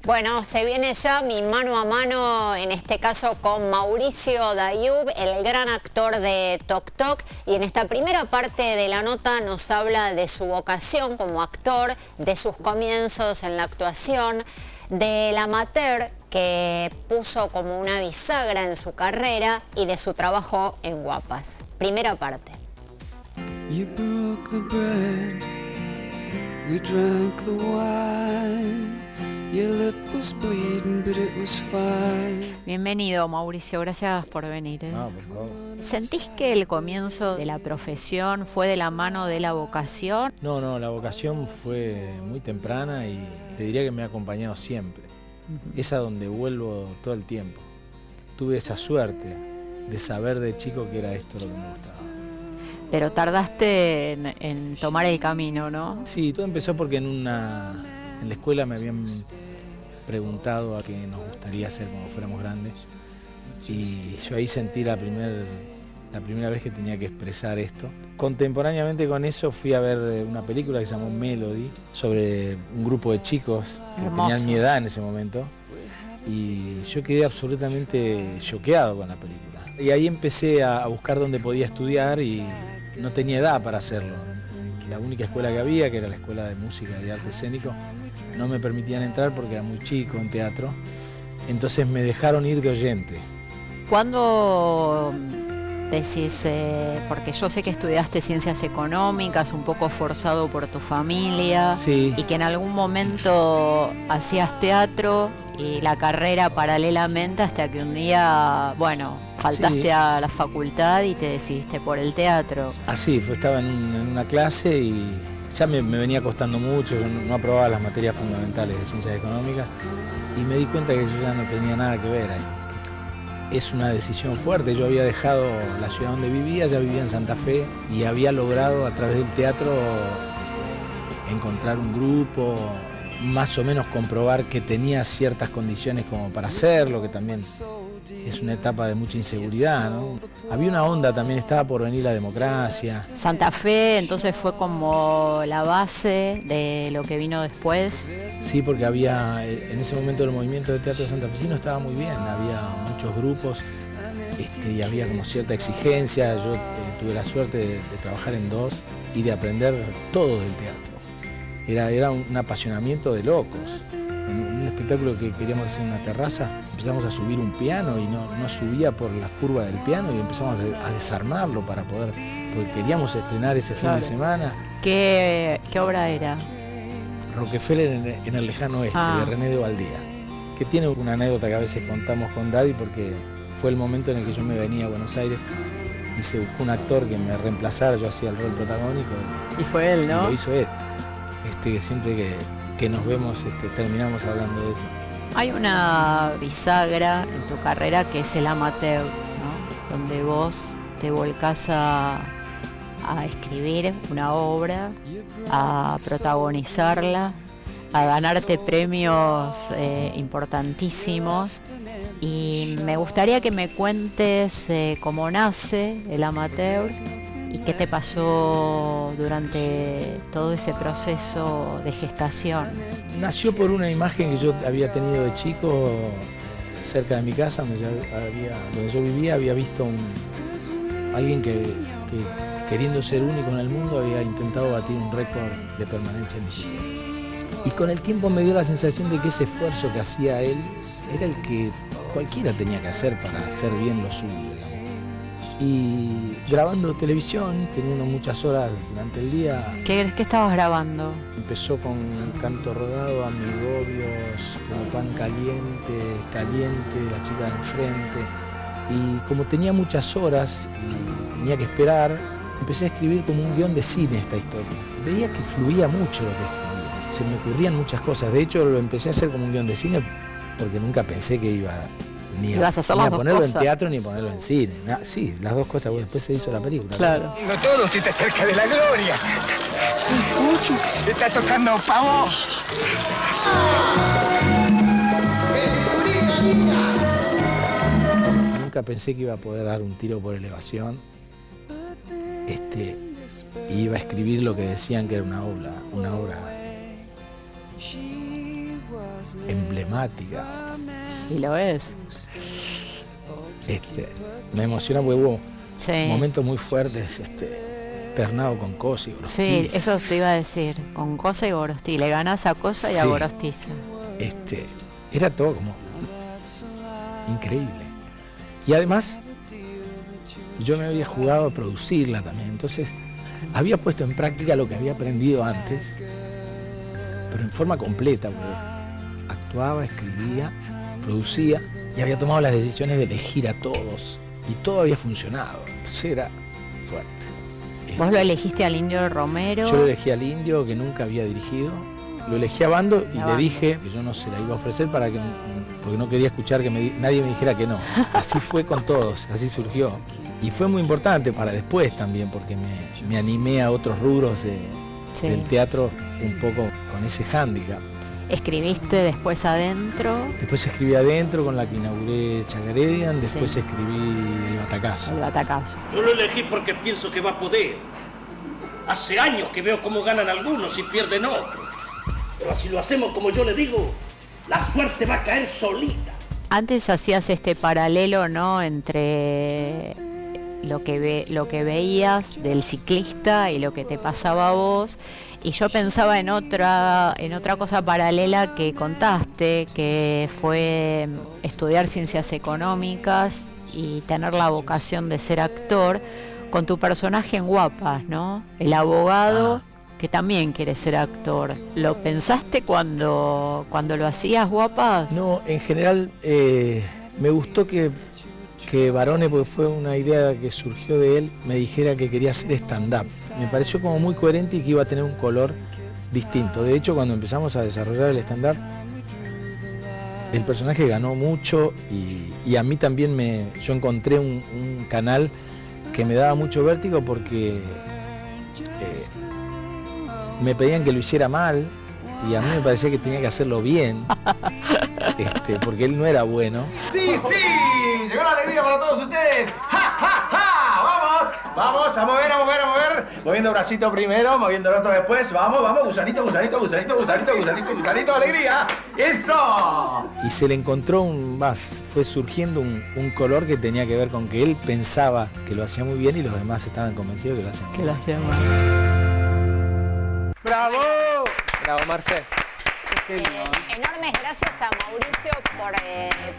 Bueno, se viene ya mi mano a mano, en este caso con Mauricio Dayub, el gran actor de Toc Toc. Y en esta primera parte de la nota nos habla de su vocación como actor, de sus comienzos en la actuación, del amateur que puso como una bisagra en su carrera y de su trabajo en Guapas. Primera parte. You broke the bread, we drank the wine. Your lip was bleeding, but it was fine. Bienvenido, Mauricio, gracias por venir. No, por favor. ¿Sentís que el comienzo de la profesión fue de la mano de la vocación? No, la vocación fue muy temprana y te diría que me ha acompañado siempre. Es a donde vuelvo todo el tiempo. Tuve esa suerte de saber de chico que era esto lo que me gustaba. Pero tardaste en tomar el camino, ¿no? Sí, todo empezó porque en la escuela me habían preguntado a qué nos gustaría hacer cuando fuéramos grandes. Y yo ahí sentí la primera vez que tenía que expresar esto. Contemporáneamente con eso fui a ver una película que se llamó Melody, sobre un grupo de chicos que tenían mi edad en ese momento. Y yo quedé absolutamente choqueado con la película. Y ahí empecé a buscar dónde podía estudiar y no tenía edad para hacerlo. La única escuela que había, que era la Escuela de Música y Arte Escénico, no me permitían entrar porque era muy chico en teatro. Entonces me dejaron ir de oyente. ¿Cuándo decís, porque yo sé que estudiaste ciencias económicas, un poco forzado por tu familia, Sí. y que en algún momento hacías teatro y la carrera paralelamente hasta que un día, bueno, faltaste Sí. a la facultad y te decidiste por el teatro? Así, estaba en una clase y ya me venía costando mucho, yo no aprobaba las materias fundamentales de ciencias económicas y me di cuenta que yo ya no tenía nada que ver ahí. Es una decisión fuerte, yo había dejado la ciudad donde vivía, ya vivía en Santa Fe y había logrado a través del teatro encontrar un grupo, más o menos comprobar que tenía ciertas condiciones como para hacerlo, que también es una etapa de mucha inseguridad, ¿no? Había una onda también, estaba por venir la democracia. Santa Fe entonces fue como la base de lo que vino después. Sí, porque había, en ese momento el movimiento de teatro santafesino estaba muy bien, había muchos grupos y había como cierta exigencia. Yo tuve la suerte de trabajar en dos y de aprender todo del teatro. Era un apasionamiento de locos. En un espectáculo que queríamos hacer en una terraza, empezamos a subir un piano y no subía por las curvas del piano y empezamos a desarmarlo para poder, porque queríamos estrenar ese fin de semana. ¿Qué obra era? Rockefeller en el lejano oeste, de René de Valdía, que tiene una anécdota que a veces contamos con Daddy porque fue el momento en el que yo me venía a Buenos Aires y se buscó un actor que me reemplazara, yo hacía el rol protagónico. Y fue él, ¿no? Y lo hizo él. Que siempre que nos vemos terminamos hablando de eso. Hay una bisagra en tu carrera que es el amateur, ¿no? Donde vos te volcás a escribir una obra, a protagonizarla, a ganarte premios importantísimos. Y me gustaría que me cuentes cómo nace el amateur y qué te pasó durante todo ese proceso de gestación. Nació por una imagen que yo había tenido de chico cerca de mi casa, donde yo vivía, había visto alguien que queriendo ser único en el mundo había intentado batir un récord de permanencia en bicicleta. Y con el tiempo me dio la sensación de que ese esfuerzo que hacía él era el que cualquiera tenía que hacer para hacer bien lo suyo, digamos. Y grabando televisión, teniendo muchas horas durante el día. ¿Qué estabas grabando? Empezó con Canto Rodado, Amigobios, como Pan Caliente, La Chica de Enfrente. Y como tenía muchas horas y tenía que esperar, empecé a escribir como un guión de cine esta historia. Veía que fluía mucho lo que escribía, se me ocurrían muchas cosas. De hecho, lo empecé a hacer como un guión de cine porque nunca pensé que iba ni a ponerlo en teatro ni a ponerlo en cine. Sí, las dos cosas, bueno, después se hizo la película. Claro. No todo usted está cerca de la gloria. Está tocando pavo. Nunca pensé que iba a poder dar un tiro por elevación. Y iba a escribir lo que decían que era una obra emblemática. Y lo es. Me emociona porque hubo Sí. momentos muy fuertes, ternado con Cosa y Gorostiza. Sí, eso te iba a decir, con Cosa y Gorostiza. Le ganás a Cosa y a Sí. Gorostiza. Era todo como increíble. Y además, yo me había jugado a producirla también, entonces había puesto en práctica lo que había aprendido antes, pero en forma completa, porque actuaba, escribía, producía y había tomado las decisiones de elegir a todos y todo había funcionado, entonces era fuerte. Vos lo elegiste al Indio Romero. Yo lo elegí al Indio, que nunca había dirigido, lo elegí a Bando y le dije que yo no se la iba a ofrecer porque no quería escuchar que nadie me dijera que no. Así fue con todos, así surgió. Y fue muy importante para después también, porque me animé a otros rubros del teatro un poco con ese hándicap. Escribiste después Adentro. Después escribí Adentro, con la que inauguré Chacaredian, después escribí El Batacazo. El Batacazo. Yo lo elegí porque pienso que va a poder. Hace años que veo cómo ganan algunos y pierden otros. Pero si lo hacemos como yo le digo, la suerte va a caer solita. Antes hacías este paralelo, ¿no?, entre lo que veías del ciclista y lo que te pasaba a vos, y yo pensaba en otra cosa paralela que contaste, que fue estudiar ciencias económicas y tener la vocación de ser actor, con tu personaje en Guapas, ¿no? El abogado que también quiere ser actor. ¿Lo pensaste cuando lo hacías, Guapas? No, en general me gustó que Barone, porque fue una idea que surgió de él, me dijera que quería hacer stand-up. Me pareció como muy coherente y que iba a tener un color distinto. De hecho, cuando empezamos a desarrollar el stand-up, el personaje ganó mucho y a mí también yo encontré un canal que me daba mucho vértigo porque me pedían que lo hiciera mal y a mí me parecía que tenía que hacerlo bien, porque él no era bueno. ¡Sí, sí! ¡Llegó la alegría para todos ustedes! ¡Ja, ja, ja! ¡Vamos! Vamos a mover, a mover, a mover. Moviendo bracito primero, moviendo el otro después. Vamos, vamos, gusanito, gusanito, gusanito, gusanito, gusanito, gusanito, alegría. ¡Eso! Y se le encontró fue surgiendo un color que tenía que ver con que él pensaba que lo hacía muy bien y los demás estaban convencidos que lo hacían muy bien. Que lo hacía mal. ¡Bravo! Bravo, Marce. Enormes gracias a Mauricio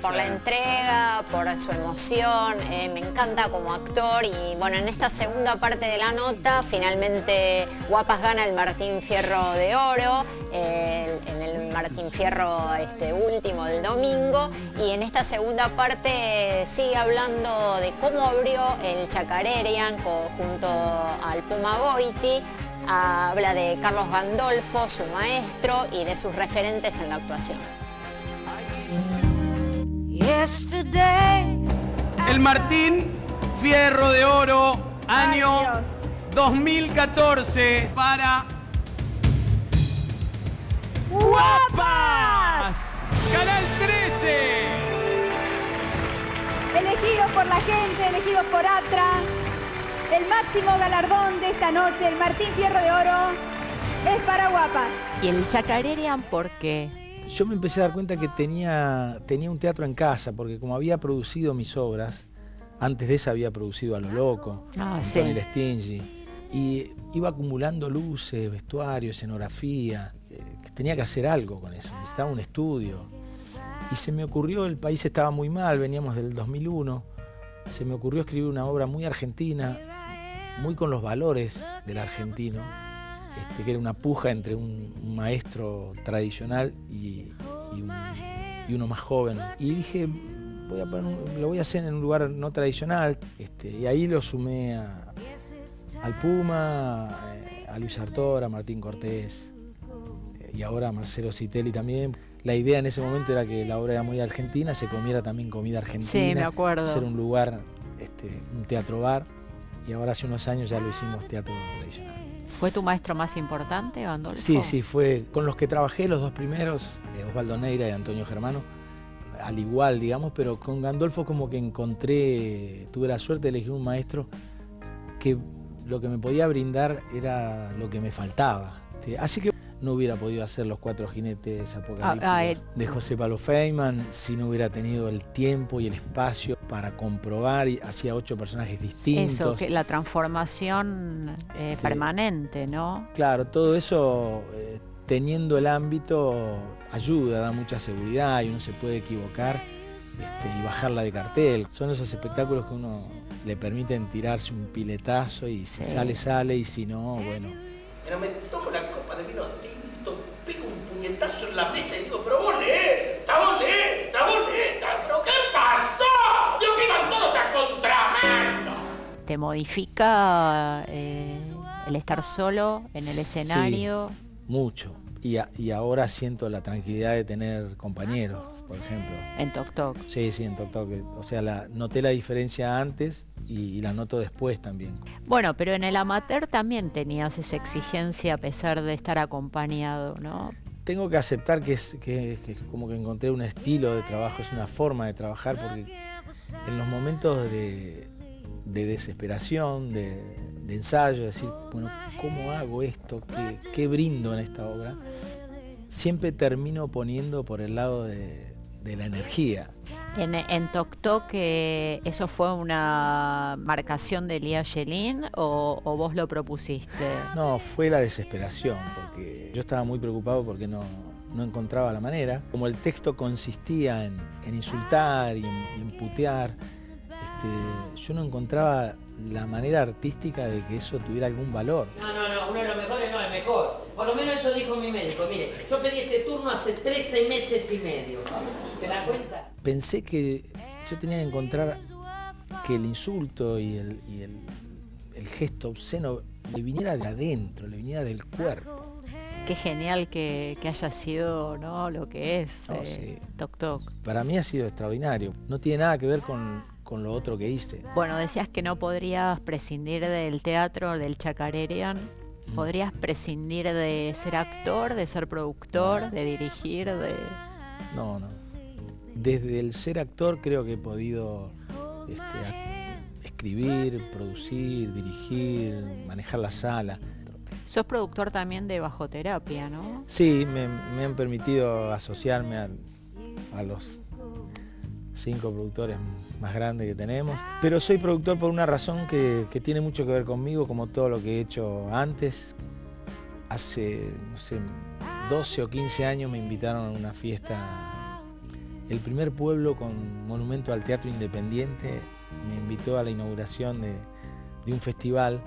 por la entrega, por su emoción. Me encanta como actor y bueno, en esta segunda parte de la nota finalmente Guapas gana el Martín Fierro de Oro, en el Martín Fierro último del domingo, y en esta segunda parte sigue hablando de cómo abrió el Chacarerian junto al Puma Goiti. Habla de Carlos Gandolfo, su maestro, y de sus referentes en la actuación. El Martín Fierro de Oro, año 2014, para Guapas, Canal 13. Elegidos por la gente, elegidos por Atra. El máximo galardón de esta noche, el Martín Fierro de Oro, es para Guapas. ¿Y el Chacarerian por qué? Yo me empecé a dar cuenta que tenía un teatro en casa, porque como había producido mis obras, antes de esa había producido A lo Loco, con Tony Lestingi, y iba acumulando luces, vestuario, escenografía, que tenía que hacer algo con eso, necesitaba un estudio. Y se me ocurrió, el país estaba muy mal, veníamos del 2001, se me ocurrió escribir una obra muy argentina, muy con los valores del argentino, que era una puja entre un maestro tradicional y uno más joven. Y dije, lo voy a hacer en un lugar no tradicional, y ahí lo sumé al Puma, a Luis Artor, a Martín Cortés, y ahora a Marcelo Citelli también. La idea en ese momento era que la obra era muy argentina, se comiera también comida argentina. Sí, me acuerdo. Ser un lugar, un teatro bar, y ahora hace unos años ya lo hicimos teatro tradicional. ¿Fue tu maestro más importante, Gandolfo? Sí, fue con los que trabajé los dos primeros, Osvaldo Neira y Antonio Germano, al igual, digamos, pero con Gandolfo como que tuve la suerte de elegir un maestro que lo que me podía brindar era lo que me faltaba. Así que no hubiera podido hacer Los Cuatro Jinetes Apocalípticos de José Pablo Feynman si no hubiera tenido el tiempo y el espacio para comprobar, y hacía 8 personajes distintos. Eso, que la transformación permanente, ¿no? Claro, todo eso teniendo el ámbito ayuda, da mucha seguridad y uno se puede equivocar y bajarla de cartel. Son esos espectáculos que uno le permiten tirarse un piletazo y si sale, sale, y si no, bueno. Pero me tomo la copa de vino tinto, pego un puñetazo en la mesa y digo, pero vos lees, pero ¿qué pasó? Dios, que iban todos a contramano. ¿Te modifica el estar solo en el escenario? Sí, mucho. Y ahora siento la tranquilidad de tener compañeros, por ejemplo. ¿En Toc Toc? Sí, en Toc Toc. O sea, noté la diferencia antes y la noto después también. Bueno, pero en el amateur también tenías esa exigencia a pesar de estar acompañado, ¿no? Tengo que aceptar que es como que encontré un estilo de trabajo, es una forma de trabajar, porque en los momentos de desesperación, de ensayo, de decir, bueno, ¿cómo hago esto? ¿Qué brindo en esta obra? Siempre termino poniendo por el lado de la energía. En Toc Toc, ¿eso fue una marcación de Lía Yelin o vos lo propusiste? No, fue la desesperación, porque yo estaba muy preocupado porque no encontraba la manera. Como el texto consistía en insultar y en putear, yo no encontraba la manera artística de que eso tuviera algún valor. No, uno de los mejores no, el mejor. Por lo menos eso dijo mi médico. Mire, yo pedí este turno hace 13 meses y medio. ¿Se da cuenta? Pensé que yo tenía que encontrar que el insulto y el gesto obsceno le viniera de adentro, le viniera del cuerpo. Qué genial que haya sido, ¿no?, lo que es Toc Toc. Para mí ha sido extraordinario. No tiene nada que ver con lo otro que hice. Bueno, decías que no podrías prescindir del teatro, del chacarerian. ¿Podrías prescindir de ser actor, de ser productor, de dirigir? No. Desde el ser actor creo que he podido escribir, producir, dirigir, manejar la sala. Sos productor también de Bajoterapia, ¿no? Sí, me han permitido asociarme a los 5 productores más grandes que tenemos, pero soy productor por una razón que tiene mucho que ver conmigo, como todo lo que he hecho antes. Hace, no sé, 12 o 15 años me invitaron a una fiesta, el primer pueblo con monumento al teatro independiente me invitó a la inauguración de un festival,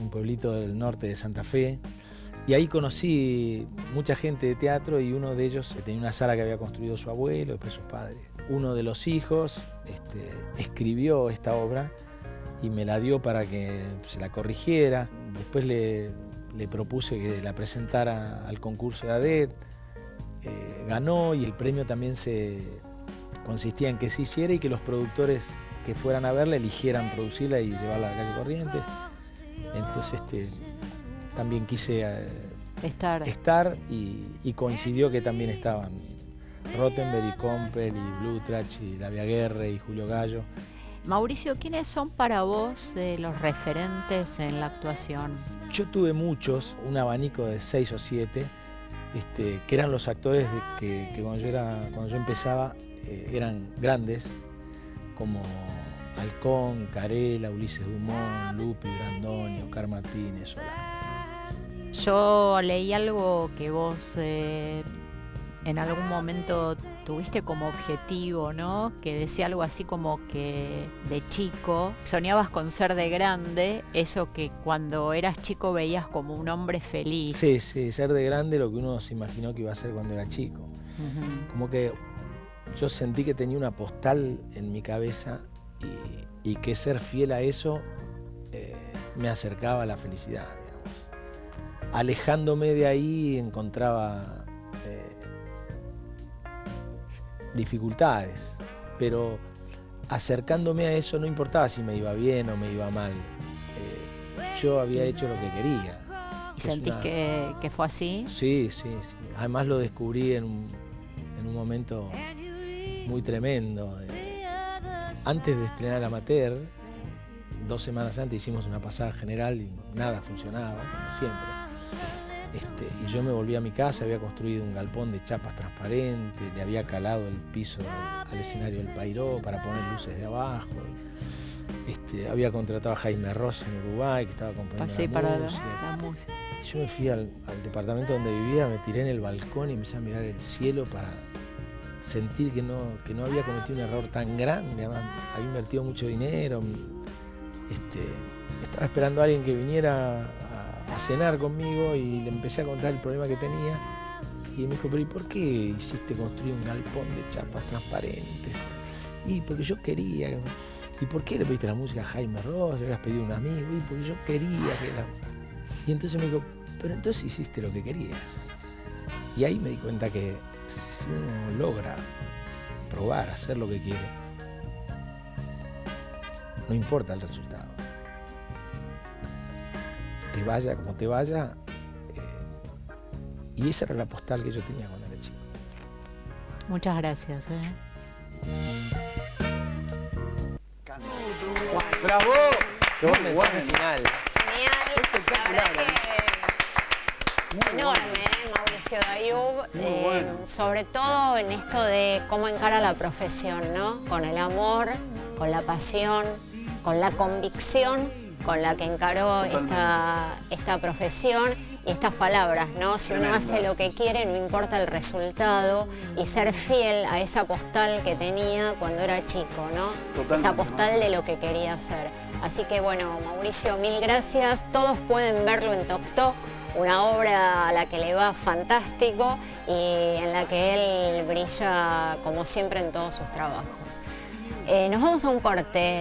un pueblito del norte de Santa Fe, y ahí conocí mucha gente de teatro, y uno de ellos tenía una sala que había construido su abuelo, después sus padres. Uno de los hijos escribió esta obra y me la dio para que se la corrigiera. Después le propuse que la presentara al concurso de ADET, ganó, y el premio también consistía en que se hiciera y que los productores que fueran a verla eligieran producirla y llevarla a la calle Corrientes. Entonces también quise estar y coincidió que también estaban Rottenberg y Compel y Blutrach y Lavia Guerre y Julio Gallo. Mauricio, ¿quiénes son para vos los referentes en la actuación? Yo tuve muchos, un abanico de 6 o 7, que eran los actores que cuando yo empezaba eran grandes, como Halcón, Carela, Ulises Dumont, Lupi, Brandoni, Oscar Martínez, Solá. Yo leí algo que vos en algún momento tuviste como objetivo, ¿no? Que decía algo así como que de chico soñabas con ser de grande, eso que cuando eras chico veías como un hombre feliz. Sí, ser de grande lo que uno se imaginó que iba a ser cuando era chico. Como que yo sentí que tenía una postal en mi cabeza y que ser fiel a eso me acercaba a la felicidad, digamos. Alejándome de ahí encontraba dificultades, pero acercándome a eso no importaba si me iba bien o me iba mal. Yo había hecho lo que quería. ¿Y sentís que fue así? Sí. Además lo descubrí en un momento muy tremendo. Antes de estrenar Amateur, 2 semanas antes hicimos una pasada general y nada funcionaba, como siempre. Y yo me volví a mi casa, había construido un galpón de chapas transparentes, le había calado el piso al escenario del Pairó para poner luces de abajo. Había contratado a Jaime Ross en Uruguay, que estaba componiendo la música. Yo me fui al departamento donde vivía, me tiré en el balcón y empecé a mirar el cielo para sentir que no había cometido un error tan grande. Además, había invertido mucho dinero. Estaba esperando a alguien que viniera a cenar conmigo y le empecé a contar el problema que tenía. Y me dijo, pero ¿y por qué hiciste construir un galpón de chapas transparentes? Y porque yo quería. ¿Y por qué le pediste la música a Jaime Ross? Le habías pedido a un amigo. Y porque yo quería que la... Y entonces me dijo, pero entonces hiciste lo que querías. Y ahí me di cuenta que si uno logra probar, hacer lo que quiere, no importa el resultado. Te vaya como te vaya. Y esa era la postal que yo tenía cuando era chico. Muchas gracias. ¡Bravo! ¡Qué buen mensaje final! Genial. La verdad que enorme, Mauricio Dayub. Sobre todo en esto de cómo encara la profesión, ¿no? Con el amor, con la pasión, con la convicción con la que encaró esta profesión y estas palabras, ¿no? Si uno hace lo que quiere, no importa el resultado, y ser fiel a esa postal que tenía cuando era chico, ¿no? Totalmente. Esa postal de lo que quería hacer. Así que bueno, Mauricio, mil gracias. Todos pueden verlo en Toc Toc, una obra a la que le va fantástico y en la que él brilla como siempre en todos sus trabajos. Nos vamos a un corte.